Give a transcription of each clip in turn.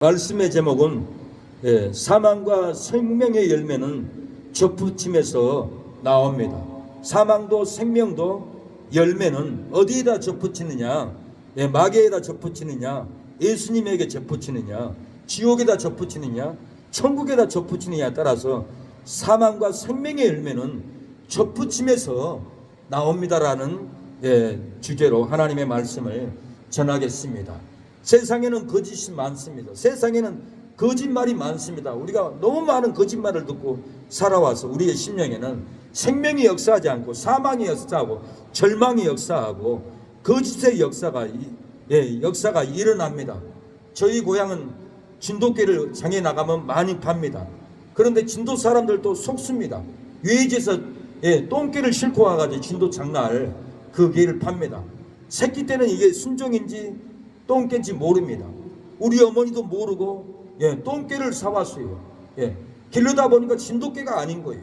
말씀의 제목은 사망과 생명의 열매는 접붙임에서 나옵니다. 사망도 생명도 열매는 어디에다 접붙이느냐, 마귀에다 접붙이느냐, 예수님에게 접붙이느냐, 지옥에다 접붙이느냐, 천국에다 접붙이느냐에 따라서 사망과 생명의 열매는 접붙임에서 나옵니다라는 주제로 하나님의 말씀을 전하겠습니다. 세상에는 거짓이 많습니다. 세상에는 거짓말이 많습니다. 우리가 너무 많은 거짓말을 듣고 살아와서 우리의 심령에는 생명이 역사하지 않고 사망이 역사하고 절망이 역사하고 거짓의 역사가 일어납니다. 저희 고향은 진돗개를 장에 나가면 많이 팝니다. 그런데 진도 사람들도 속습니다. 유해지에서 똥개를 싣고 와가지고 진도 장날 그 개를 팝니다. 새끼 때는 이게 순종인지 똥개인지 모릅니다. 우리 어머니도 모르고 똥개를 사왔어요. 기르다 보니까 진돗개가 아닌 거예요.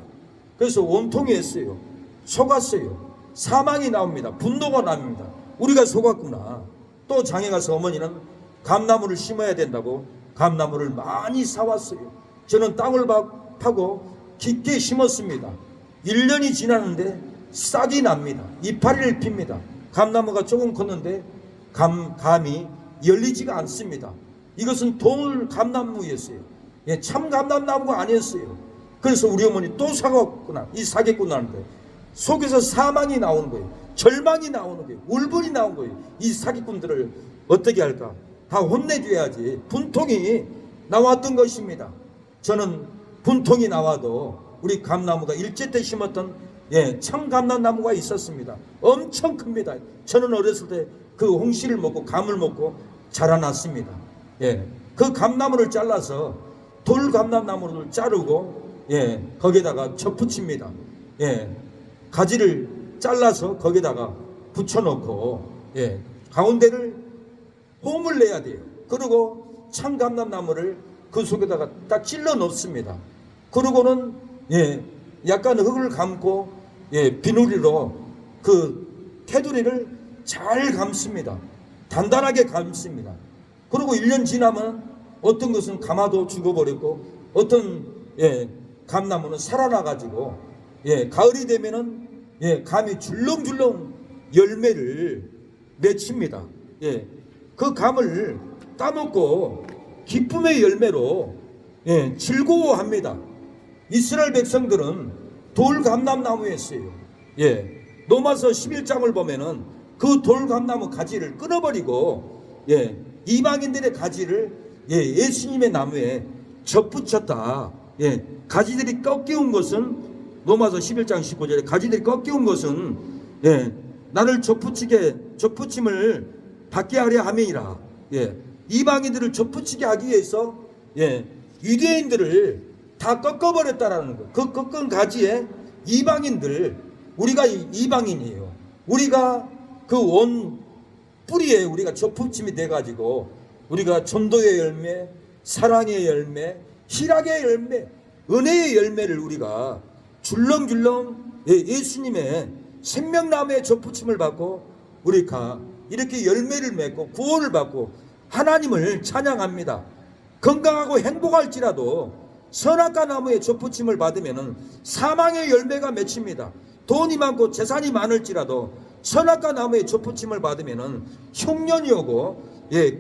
그래서 원통이 했어요. 속았어요. 사망이 나옵니다. 분노가 납니다. 우리가 속았구나. 또 장에 가서 어머니는 감나무를 심어야 된다고 감나무를 많이 사왔어요. 저는 땅을 파고 깊게 심었습니다. 1년이 지났는데 싹이 납니다. 이파리를 핍니다. 감나무가 조금 컸는데 감이 열리지가 않습니다. 이것은 돌 감나무였어요. 참 감나무가 아니었어요. 그래서 우리 어머니 또 사갔구나. 이 사겠구나 하는데 속에서 사망이 나오는 거예요. 절망이 나오는 거예요. 울분이 나온 거예요. 이 사기꾼들을 어떻게 할까? 다 혼내줘야지. 분통이 나왔던 것입니다. 저는 분통이 나와도 우리 감나무가 일제 때 심었던 참 감나무가 있었습니다. 엄청 큽니다. 저는 어렸을 때 그 홍시를 먹고 감을 먹고 자라났습니다. 그 감나무를 잘라서 돌 감나무를 자르고 거기다가 접붙입니다. 가지를 잘라서 거기다가 붙여놓고 가운데를 홈을 내야 돼요. 그리고 참 감나무를 그 속에다가 딱 찔러 넣습니다. 그리고는 약간 흙을 감고 비누리로 그 테두리를 잘 감습니다. 단단하게 감습니다. 그리고 1년 지나면 어떤 것은 감아도 죽어버렸고 어떤 감나무는 살아나가지고 가을이 되면은 감이 줄렁줄렁 열매를 맺힙니다. 그 감을 따먹고 기쁨의 열매로 즐거워합니다. 이스라엘 백성들은 돌 감람나무였어요. 로마서 11장을 보면은 그 돌 감나무 가지를 끊어버리고 이방인들의 가지를 예수님의 나무에 접붙였다. 가지들이 꺾여온 것은 로마서 11장 19절에 가지들이 꺾여온 것은 나를 접붙임을 받게 하려 함이니라. 이방인들을 접붙이게 하기 위해서 유대인들을 다 꺾어버렸다라는 거. 그 꺾은 가지에 이방인들, 우리가 이방인이에요. 우리가 그 원 뿌리에 우리가 접붙임이 돼가지고 우리가 전도의 열매, 사랑의 열매, 희락의 열매, 은혜의 열매를 우리가 줄렁줄렁 예수님의 생명나무의 접붙임을 받고 우리가 이렇게 열매를 맺고 구원을 받고 하나님을 찬양합니다. 건강하고 행복할지라도 선악과 나무의 접붙임을 받으면 사망의 열매가 맺힙니다. 돈이 많고 재산이 많을지라도 선악과 나무의 접붙임을 받으면 흉년이 오고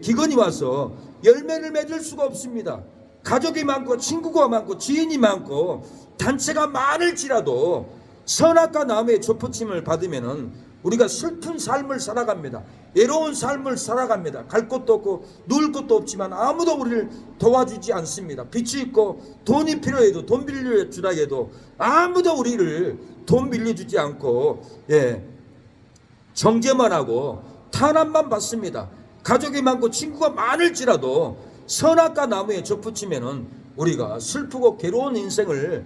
기근이 와서 열매를 맺을 수가 없습니다. 가족이 많고 친구가 많고 지인이 많고 단체가 많을지라도 선악과 나무의 접붙임을 받으면 우리가 슬픈 삶을 살아갑니다. 외로운 삶을 살아갑니다. 갈 곳도 없고 누울 곳도 없지만 아무도 우리를 도와주지 않습니다. 빚이 있고 돈이 필요해도 돈 빌려주라 해도 아무도 우리를 돈 빌려주지 않고 정죄만 하고 탄압만 받습니다. 가족이 많고 친구가 많을지라도 선악과 나무에 접붙이면은 우리가 슬프고 괴로운 인생을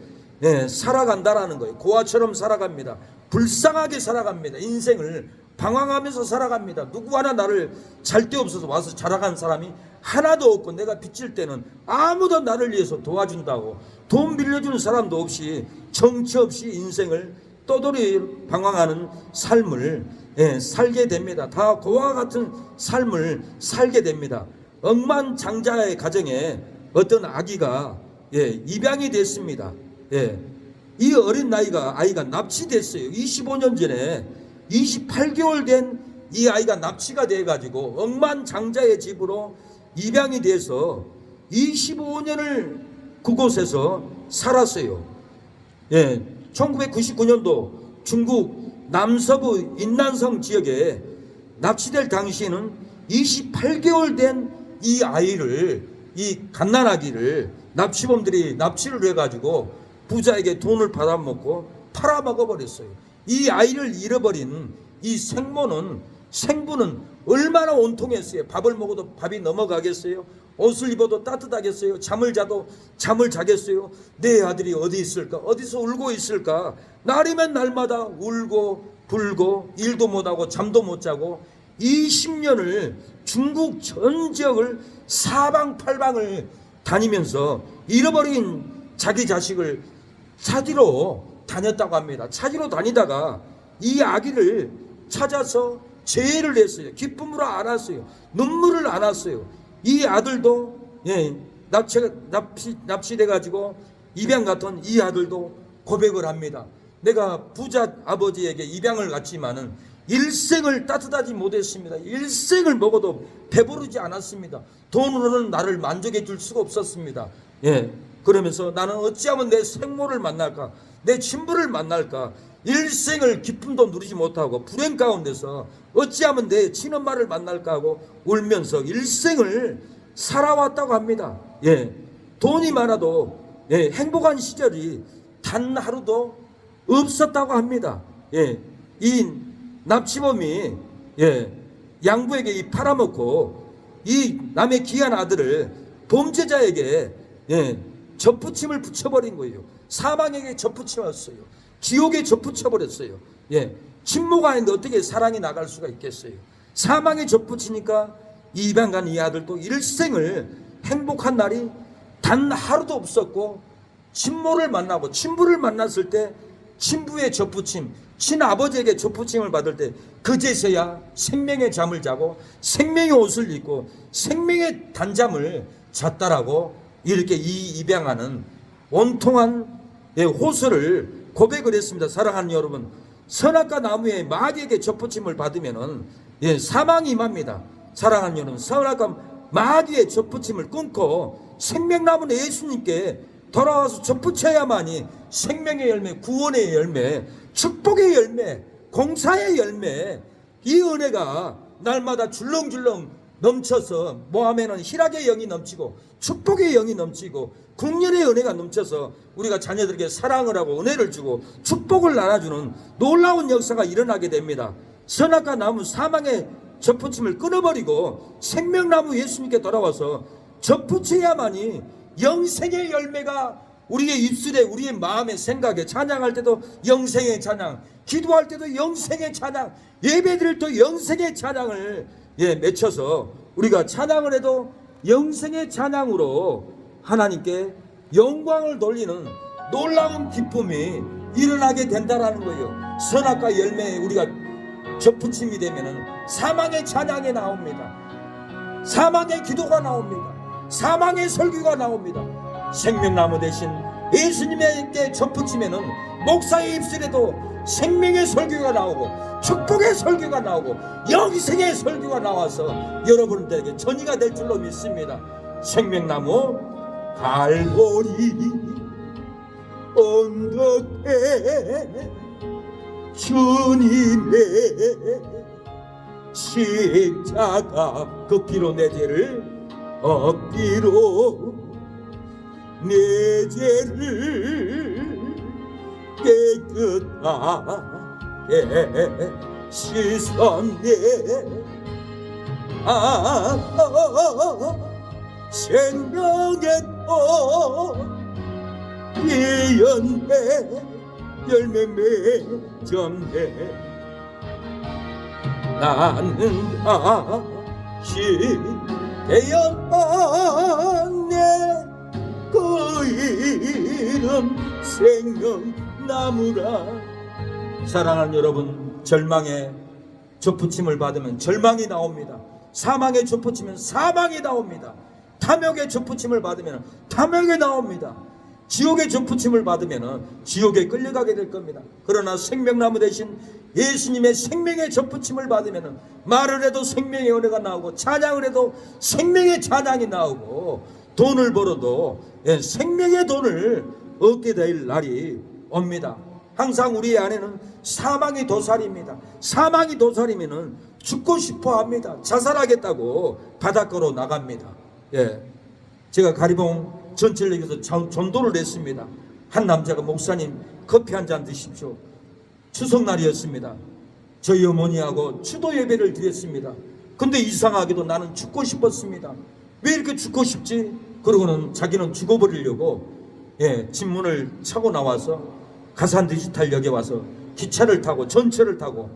살아간다라는 거예요. 고아처럼 살아갑니다. 불쌍하게 살아갑니다. 인생을 방황하면서 살아갑니다. 누구 하나 나를 잘 데 없어서 와서 자라간 사람이 하나도 없고 내가 빚질 때는 아무도 나를 위해서 도와준다고 돈 빌려주는 사람도 없이 정치 없이 인생을 떠돌이 방황하는 삶을 살게 됩니다. 다 고아와 같은 삶을 살게 됩니다. 억만장자의 가정에 어떤 아기가 입양이 됐습니다. 이 어린 아이가 납치됐어요. 25년 전에 28개월 된 이 아이가 납치가 돼가지고 억만장자의 집으로 입양이 돼서 25년을 그곳에서 살았어요. 1999년도 중국 남서부 인난성 지역에 납치될 당시에는 28개월 된 이 아이를, 이 갓난아기를 납치범들이 납치를 해가지고 부자에게 돈을 받아먹고 팔아먹어버렸어요. 이 아이를 잃어버린 이 생부는 얼마나 온통했어요. 밥을 먹어도 밥이 넘어가겠어요? 옷을 입어도 따뜻하겠어요? 잠을 자도 잠을 자겠어요? 내 아들이 어디 있을까? 어디서 울고 있을까? 날이면 날마다 울고 불고 일도 못하고 잠도 못 자고 20년을 중국 전 지역을 사방팔방을 다니면서 잃어버린 자기 자식을 찾으러 다녔다고 합니다. 찾으러 다니다가 이 아기를 찾아서 제의를 했어요. 기쁨으로 안았어요. 눈물을 안았어요. 이 아들도 납치돼 가지고 입양 갔던 이 아들도 고백을 합니다. 내가 부자 아버지에게 입양을 갔지만은 일생을 따뜻하지 못했습니다. 일생을 먹어도 배부르지 않았습니다. 돈으로는 나를 만족해 줄 수가 없었습니다. 그러면서 나는 어찌하면 내 생모를 만날까, 내 친부를 만날까, 일생을 기쁨도 누리지 못하고 불행 가운데서 어찌하면 내 친엄마를 만날까 하고 울면서 일생을 살아왔다고 합니다. 돈이 많아도 행복한 시절이 단 하루도 없었다고 합니다. 이 납치범이 양부에게 팔아먹고 이 남의 귀한 아들을 범죄자에게 접붙임을 붙여버린 거예요. 사망에게 접붙였어요. 지옥에 접붙여버렸어요. 친모가 아닌데 어떻게 사랑이 나갈 수가 있겠어요. 사망에 접붙이니까 입양 간 이 아들도 일생을 행복한 날이 단 하루도 없었고, 친모를 만나고 친부를 만났을 때 친부의 접붙임, 친아버지에게 접붙임을 받을 때 그제서야 생명의 잠을 자고 생명의 옷을 입고 생명의 단잠을 잤다라고 이렇게 이 입양하는 온통한 호소를 고백을 했습니다. 사랑하는 여러분, 선악과 나무의 마귀에게 접붙임을 받으면은 사망이 임합니다. 사랑하는 여러분, 선악과 마귀의 접붙임을 끊고 생명나무는 예수님께 돌아와서 접붙여야만이 생명의 열매, 구원의 열매, 축복의 열매, 공사의 열매, 이 은혜가 날마다 줄렁줄렁 넘쳐서 모함에는 희락의 영이 넘치고 축복의 영이 넘치고 국률의 은혜가 넘쳐서 우리가 자녀들에게 사랑을 하고 은혜를 주고 축복을 나눠주는 놀라운 역사가 일어나게 됩니다. 선악과 나무 사망의 접붙임을 끊어버리고 생명나무 예수님께 돌아와서 접붙여야만이 영생의 열매가 우리의 입술에, 우리의 마음에, 생각에, 찬양할 때도 영생의 찬양, 기도할 때도 영생의 찬양, 예배드릴 때 영생의 찬양을 맺혀서 우리가 찬양을 해도 영생의 찬양으로 하나님께 영광을 돌리는 놀라운 기쁨이 일어나게 된다라는 거예요. 선악과 열매에 우리가 접붙임이 되면은 사망의 찬양이 나옵니다. 사망의 기도가 나옵니다. 사망의 설교가 나옵니다. 생명나무 대신 예수님에게 접붙이면은 목사의 입술에도 생명의 설교가 나오고 축복의 설교가 나오고 영생의 설교가 나와서 여러분들에게 전이가 될 줄로 믿습니다. 생명나무 갈보리 언덕에 주님의 십자가 그 피로 내 죄를 억기로 내 죄를 깨끗하게 씻었네. 생명의 꽃 피었네. 열매 맺었네. 나는 다시 태어났네. 그 이름 생명나무라. 사랑하는 여러분, 절망에 접붙임을 받으면 절망이 나옵니다. 사망에 접붙이면 사망이 나옵니다. 탐욕에 접붙임을 받으면 탐욕이 나옵니다. 지옥에 접붙임을 받으면 지옥에 끌려가게 될 겁니다. 그러나 생명나무 대신 예수님의 생명의 접붙임을 받으면 말을 해도 생명의 은혜가 나오고 찬양을 해도 생명의 찬양이 나오고 돈을 벌어도 생명의 돈을 얻게 될 날이 옵니다. 항상 우리 안에는 사망이 도살입니다. 사망이 도살이면 죽고 싶어 합니다. 자살하겠다고 바닷가로 나갑니다. 제가 가리봉 전철역에서 전도를 했습니다. 한 남자가 목사님 커피 한 잔 드십시오. 추석날이었습니다. 저희 어머니하고 추도 예배를 드렸습니다. 근데 이상하게도 나는 죽고 싶었습니다. 왜 이렇게 죽고 싶지? 그러고는 자기는 죽어버리려고 집문을 차고 나와서 가산 디지털역에 와서 기차를 타고 전철을 타고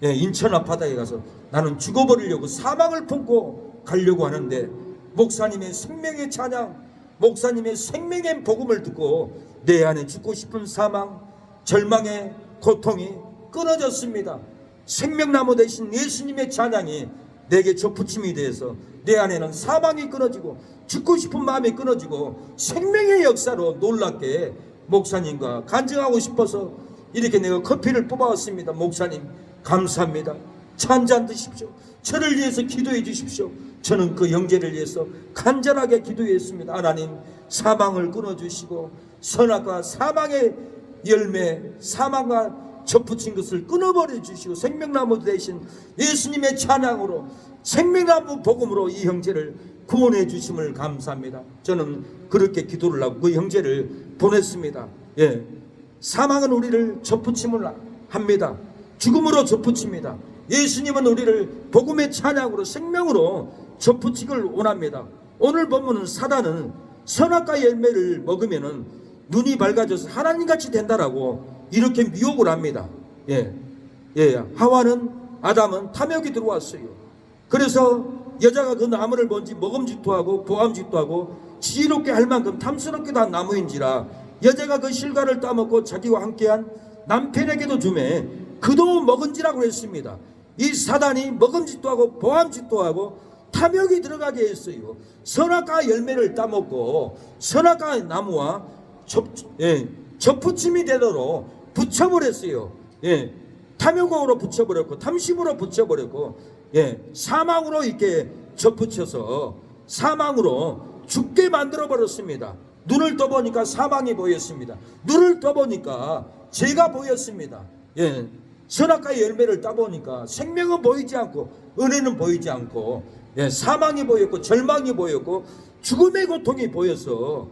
인천 앞바다에 가서 나는 죽어버리려고 사망을 품고 가려고 하는데 목사님의 생명의 찬양, 목사님의 생명의 복음을 듣고 내 안에 죽고 싶은 사망, 절망의 고통이 끊어졌습니다. 생명나무 대신 예수님의 찬양이 내게 접붙임이 되어서 내 안에는 사망이 끊어지고 죽고 싶은 마음이 끊어지고 생명의 역사로 놀랍게 목사님과 간증하고 싶어서 이렇게 내가 커피를 뽑아왔습니다. 목사님 감사합니다. 차 한 잔 드십시오. 저를 위해서 기도해 주십시오. 저는 그 형제를 위해서 간절하게 기도했습니다. 하나님 사망을 끊어주시고 선악과 사망의 열매, 사망과 접붙인 것을 끊어버려 주시고 생명나무 대신 예수님의 찬양으로 생명나무 복음으로 이 형제를 구원해 주심을 감사합니다. 저는 그렇게 기도를 하고 그 형제를 보냈습니다. 사망은 우리를 접붙임을 합니다. 죽음으로 접붙입니다. 예수님은 우리를 복음의 찬양으로 생명으로 접붙이기를 원합니다. 오늘 본문은 사단은 선악과의 열매를 먹으면 눈이 밝아져서 하나님같이 된다라고 이렇게 미혹을 합니다. 하와는 아담은 탐욕이 들어왔어요. 그래서 여자가 그 나무를 뭔지 먹음직도 하고 보암직도 하고 지혜롭게 할 만큼 탐스럽게도 한 나무인지라 여자가 그 실과를 따먹고 자기와 함께한 남편에게도 주매 그도 먹은지라고 했습니다. 이 사단이 먹음직도 하고 보암직도 하고 탐욕이 들어가게 했어요. 선악과 열매를 따먹고 선악과 나무와 접붙임이 되도록 붙여버렸어요. 탐욕으로 붙여버렸고 탐심으로 붙여버렸고 사망으로 이렇게 접붙여서 사망으로 죽게 만들어버렸습니다. 눈을 떠보니까 사망이 보였습니다. 눈을 떠보니까 죄가 보였습니다. 선악과의 열매를 따보니까 생명은 보이지 않고 은혜는 보이지 않고 사망이 보였고 절망이 보였고 죽음의 고통이 보여서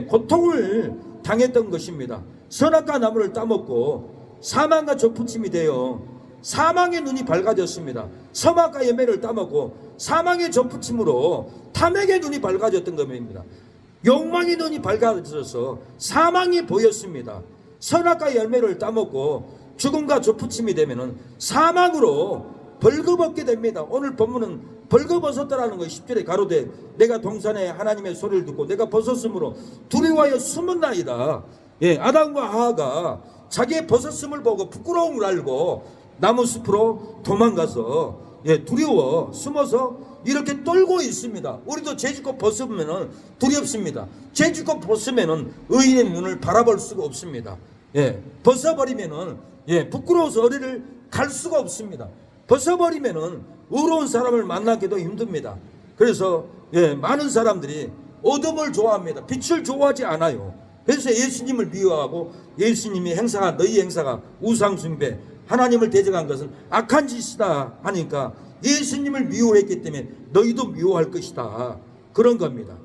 고통을 당했던 것입니다. 선악과 나무를 따먹고 사망과 접붙임이 되어 사망의 눈이 밝아졌습니다. 선악과 열매를 따먹고 사망의 접붙임으로 탐욕의 눈이 밝아졌던 겁니다. 욕망의 눈이 밝아져서 사망이 보였습니다. 선악과 열매를 따먹고 죽음과 접붙임이 되면 사망으로 벌거벗게 됩니다. 오늘 본문은 벌거벗었다라는 것이 10절에 가로되 내가 동산에 하나님의 소리를 듣고 내가 벗었으므로 두려워하여 숨었나이다. 아담과 하와가 자기의 벗었음을 보고 부끄러움을 알고 나무숲으로 도망가서 두려워 숨어서 이렇게 떨고 있습니다. 우리도 죄짓고 벗으면 두렵습니다. 죄짓고 벗으면 의인의 눈을 바라볼 수가 없습니다. 벗어버리면은 부끄러워서 어디를 갈 수가 없습니다. 벗어버리면은 의로운 사람을 만나기도 힘듭니다. 그래서 많은 사람들이 어둠을 좋아합니다. 빛을 좋아하지 않아요. 그래서 예수님을 미워하고 예수님이 행사가 너희 행사가 우상숭배 하나님을 대적한 것은 악한 짓이다 하니까 예수님을 미워했기 때문에 너희도 미워할 것이다 그런 겁니다.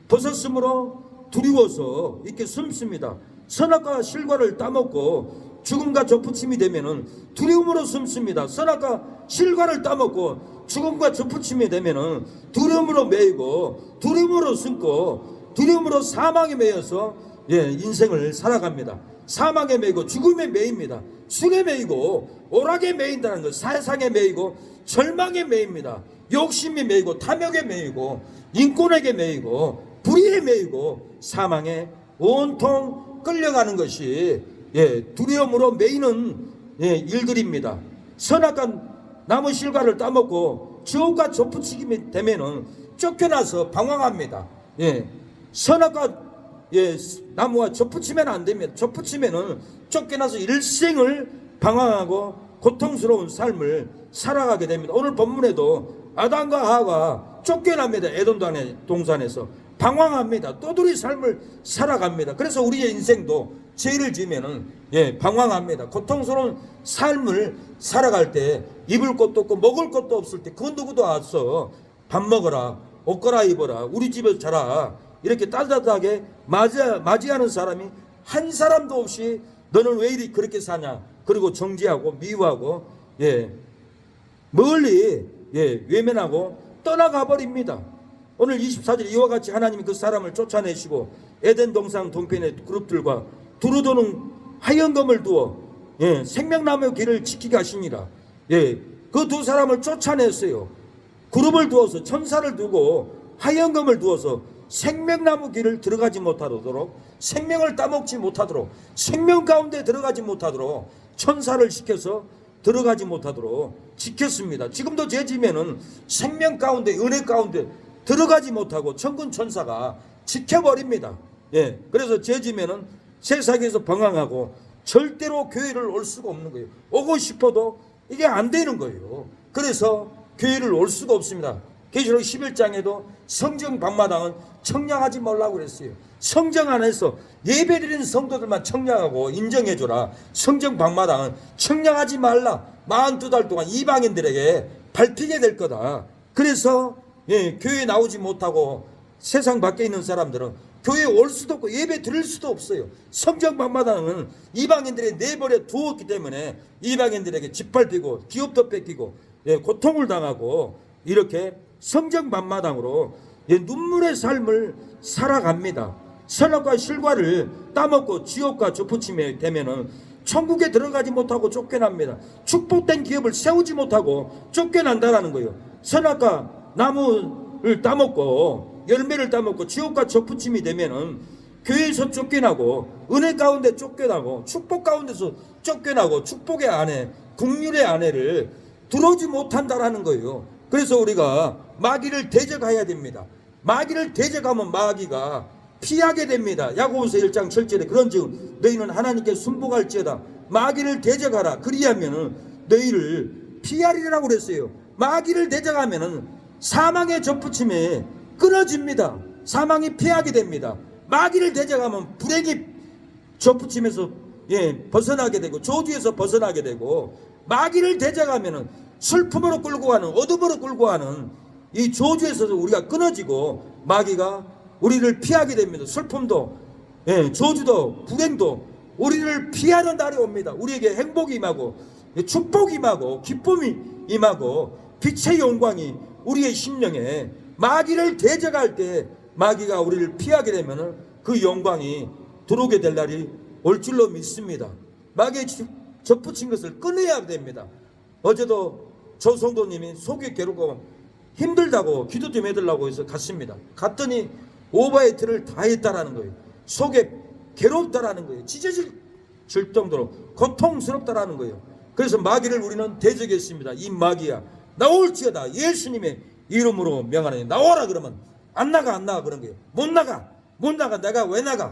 벗었으므로 두려워서 이렇게 숨습니다. 선악과 실과를 따먹고 죽음과 접붙임이 되면은 두려움으로 숨습니다. 선악과 실과를 따먹고 죽음과 접붙임이 되면은 두려움으로 매이고 두려움으로 숨고 두려움으로 사망에 매여서 인생을 살아갑니다. 사망에 매이고 죽음에 매입니다. 술에 매이고 오락에 매인다는 것, 세상에 매이고 절망에 매입니다. 욕심에 매이고 탐욕에 매이고 인권에게 매이고 불의에 매이고 사망에 온통 끌려가는 것이 두려움으로 매이는 일들입니다. 선악과 나무 실과를 따먹고 지옥과 좁붙이게 되면은 쫓겨나서 방황합니다. 예, 선악과 나무와 좁붙이면 안 됩니다. 좁붙이면은 쫓겨나서 일생을 방황하고 고통스러운 삶을 살아가게 됩니다. 오늘 본문에도 아담과 하와가 쫓겨납니다. 에덴 동산에서 방황합니다. 또들이 삶을 살아갑니다. 그래서 우리의 인생도 죄를 지면은 방황합니다. 고통스러운 삶을 살아갈 때 입을 것도 없고 먹을 것도 없을 때 그 누구도 와서 밥 먹어라, 옷 갈아입어라, 우리 집에 자라, 이렇게 따뜻하게 맞이하는 사람이 한 사람도 없이 너는 왜 이리 그렇게 사냐, 그리고 정죄하고 미워하고 멀리 외면하고 떠나가 버립니다. 오늘 24절 이와 같이 하나님이 그 사람을 쫓아내시고 에덴 동산 동편의 그룹들과 두루도는 화영검을 두어 생명나무 길을 지키게 하시니라. 그 두 사람을 쫓아냈어요. 그룹을 두어서, 천사를 두고 화영검을 두어서 생명나무 길을 들어가지 못하도록, 생명을 따먹지 못하도록, 생명 가운데 들어가지 못하도록 천사를 시켜서 들어가지 못하도록 지켰습니다. 지금도 죄지면은 생명 가운데, 은혜 가운데 들어가지 못하고 천군 천사가 지켜버립니다. 그래서 죄지면은 세상에서 방황하고 절대로 교회를 올 수가 없는 거예요. 오고 싶어도 이게 안 되는 거예요. 그래서 교회를 올 수가 없습니다. 계시록 11장에도 성정 방마당은 청량하지 말라고 그랬어요. 성정 안에서 예배드리는 성도들만 청량하고 인정해줘라. 성정 방마당은 청량하지 말라. 42달 동안 이방인들에게 밟히게 될 거다. 그래서 교회에 나오지 못하고 세상 밖에 있는 사람들은 교회에 올 수도 없고 예배 드릴 수도 없어요. 성정 방마당은 이방인들이 내버려 두었기 때문에 이방인들에게 짓밟히고 기업도 뺏기고 고통을 당하고 이렇게 성정 방마당으로 눈물의 삶을 살아갑니다. 선악과 실과를 따먹고 지옥과 좁붙임에 되면은 천국에 들어가지 못하고 쫓겨납니다. 축복된 기업을 세우지 못하고 쫓겨난다라는 거예요. 선악과 나무를 따먹고 열매를 따먹고 지옥과 좁붙임이 되면은 교회에서 쫓겨나고 은혜 가운데 쫓겨나고 축복 가운데서 쫓겨나고 축복의 아내, 국률의 아내를 들어오지 못한다라는 거예요. 그래서 우리가 마귀를 대적해야 됩니다. 마귀를 대적하면 마귀가 피하게 됩니다. 야고보서 1장 7절에 그런즉 너희는 하나님께 순복할지어다 마귀를 대적하라 그리하면은 너희를 피하리라고 그랬어요. 마귀를 대적하면은 사망의 접붙임에 끊어집니다. 사망이 피하게 됩니다. 마귀를 대적하면 불행이 접붙임에서 벗어나게 되고 저주에서 벗어나게 되고, 마귀를 대적하면은 슬픔으로 끌고 가는, 어둠으로 끌고 가는 이 저주에서 우리가 끊어지고 마귀가 우리를 피하게 됩니다. 슬픔도 저주도 불행도 우리를 피하는 날이 옵니다. 우리에게 행복이 임하고 축복이 임하고 기쁨이 임하고 빛의 영광이 우리의 심령에, 마귀를 대적할 때 마귀가 우리를 피하게 되면 그 영광이 들어오게 될 날이 올 줄로 믿습니다. 마귀에 접붙인 것을 끊어야 됩니다. 어제도 저 성도님이 속이 괴롭고 힘들다고 기도 좀 해달라고 해서 갔습니다. 갔더니 오바이트를 다 했다라는 거예요. 속에 괴롭다라는 거예요. 찢어질 정도로 고통스럽다라는 거예요. 그래서 마귀를 우리는 대적했습니다. 이 마귀야 나올지어다 예수님의 이름으로 명하노니 나와라. 그러면 안 나가 그런 거예요. 못 나가 내가 왜 나가?